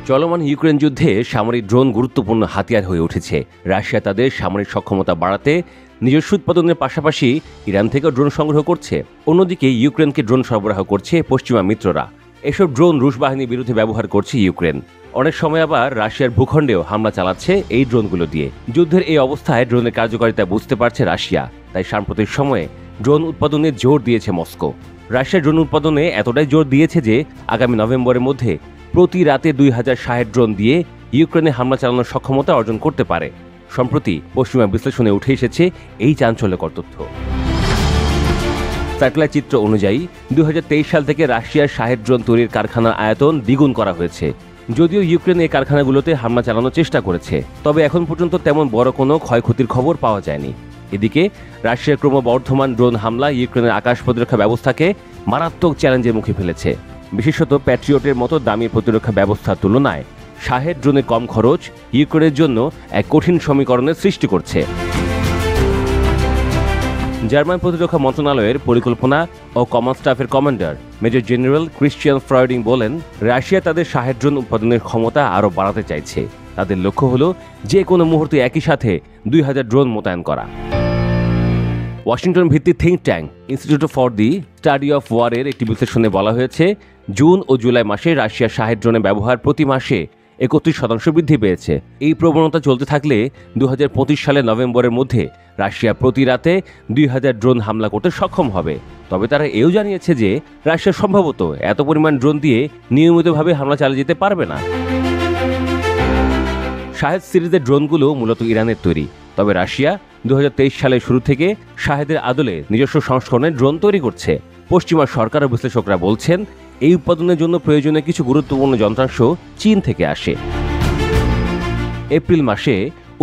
চলমান ইউক্রেন যুদ্ধে সামরিক ড্রোন গুরুত্বপূর্ণ হাতিয়ার হয়ে উঠেছে। রাশিয়া তাদের সামরিক সক্ষমতা বাড়াতে নিজস্ব উৎপাদনের পাশাপাশি ইরান থেকেও ড্রোন সংগ্রহ করছে। অন্যদিকে ইউক্রেনকে ড্রোন সরবরাহ করছে পশ্চিমা মিত্ররা। এসব ড্রোন রুশ বাহিনীর বিরুদ্ধে ব্যবহার করছে ইউক্রেন। অনেক সময় আবার রাশিয়ার ভূখণ্ডেও হামলা চালাচ্ছে এই ড্রোনগুলো দিয়ে। যুদ্ধের এই অবস্থায় ড্রোনের কার্যকারিতা বুঝতে পারছে রাশিয়া, তাই সাম্প্রতিক সময়ে ড্রোন উৎপাদনে জোর দিয়েছে মস্কো। রাশিয়ার ড্রোন উৎপাদনে এতটাই জোর দিয়েছে যে আগামী নভেম্বরের মধ্যে প্রতি রাতে 2060 ড্রোন দিয়ে ইউক্রেনে হামলা চালানোর সক্ষমতা অর্জন করতে পারে। সম্প্রতি পশ্চিমা বিশ্লেষণে উঠে এসেছে এই চাঞ্চল্যকর তথ্য। স্যাটেলাইট চিত্র অনুযায়ী 2023 সাল থেকে রাশিয়ার 60 ড্রোন তৈরির কারখানার আয়তন দ্বিগুণ করা হয়েছে। যদিও ইউক্রেন এই কারখানাগুলোতে হামলা চালানোর চেষ্টা করেছে, তবে এখন পর্যন্ত তেমন বড় কোনো ক্ষয়ক্ষতির খবর পাওয়া যায়নি। এদিকে রাশিয়ার ক্রমবর্ধমান ড্রোন হামলা ইউক্রেনের আকাশ প্রতিরক্ষা ব্যবস্থাকে মারাত্মক চ্যালেঞ্জের মুখে ফেলেছে। বিশেষত প্যাট্রিয়টের মতো দামি প্রতিরক্ষা ব্যবস্থার তুলনায় 60 ড্রোনের কম খরচ ইউক্রেনের জন্য এক কঠিন সমীকরণের সৃষ্টি করছে। জার্মান প্রতিরক্ষা মন্ত্রণালয়ের পরিকল্পনা ও কমান্ড স্টাফের commander major general Christian Freuding বলেন, রাশিয়া তাদের 60 ড্রোন উৎপাদনের ক্ষমতা আরও বাড়াতে চাইছে। তাদের লক্ষ্য হল যে কোনো মুহূর্তে একই সাথে 2000 ড্রোন মোতায়েন করা। ওয়াশিংটন ভিত্তিক think tank institute for the study of ওয়ারের একটি বিশ্লেষণে বলা হয়েছে, জুন ও জুলাই মাসে রাশিয়ার 60 ড্রোনের ব্যবহার প্রতি মাসে 31% বৃদ্ধি পেয়েছে। এই প্রবণতা চলতে থাকলে 2025 সালের নভেম্বরের মধ্যে রাশিয়া প্রতি রাতে 2000 ড্রোন হামলা করতে সক্ষম হবে। তবে তারা এও জানিয়েছে যে রাশিয়া সম্ভবত এত পরিমাণ ড্রোন দিয়ে নিয়মিতভাবে হামলা চালিয়ে যেতে পারবে না। শাহেদ সিরিজের ড্রোনগুলো মূলত ইরানের তৈরি, তবে রাশিয়া 2023 সালের শুরু থেকে শাহেদের আদলে নিজস্ব সংস্করণের ড্রোন তৈরি করছে। পশ্চিমা সরকার ও বিশ্লেষকরা বলছেন, এই উৎপাদনের জন্য প্রয়োজনীয় কিছু গুরুত্বপূর্ণ যন্ত্রাংশ চীন থেকে আসে। এপ্রিল মাসে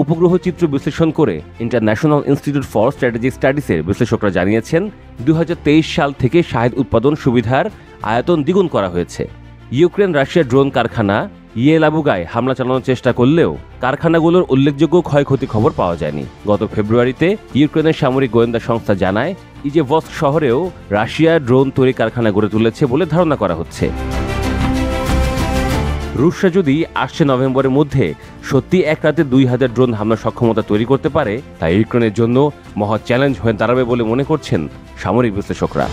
উপগ্রহ চিত্র বিশ্লেষণ করে ইন্টারন্যাশনাল ইনস্টিটিউট ফর স্ট্র্যাটেজিক স্টাডিজের বিশ্লেষকরা জানিয়েছেন, 2023 সাল থেকে শাহেদ উৎপাদন সুবিধার আয়তন দ্বিগুণ করা হয়েছে। ইউক্রেন রাশিয়ার ড্রোন কারখানা ইয়েলাবুগায় হামলা চালানোর চেষ্টা করলেও কারখানাগুলোর উল্লেখযোগ্য ক্ষয়ক্ষতি খবর পাওয়া যায়নি। গত ফেব্রুয়ারিতে ইউক্রেনের সামরিক গোয়েন্দা সংস্থা জানায়, ইজেভস্ক শহরেও রাশিয়া ড্রোন তৈরি কারখানা গড়ে তুলেছে বলে ধারণা করা হচ্ছে। রুশরা যদি আসছে নভেম্বরের মধ্যে সত্যি এক রাতে 2000 ড্রোন হামলার সক্ষমতা তৈরি করতে পারে, তা ইউক্রেনের জন্য মহা চ্যালেঞ্জ হয়ে দাঁড়াবে বলে মনে করছেন সামরিক বিশ্লেষকরা।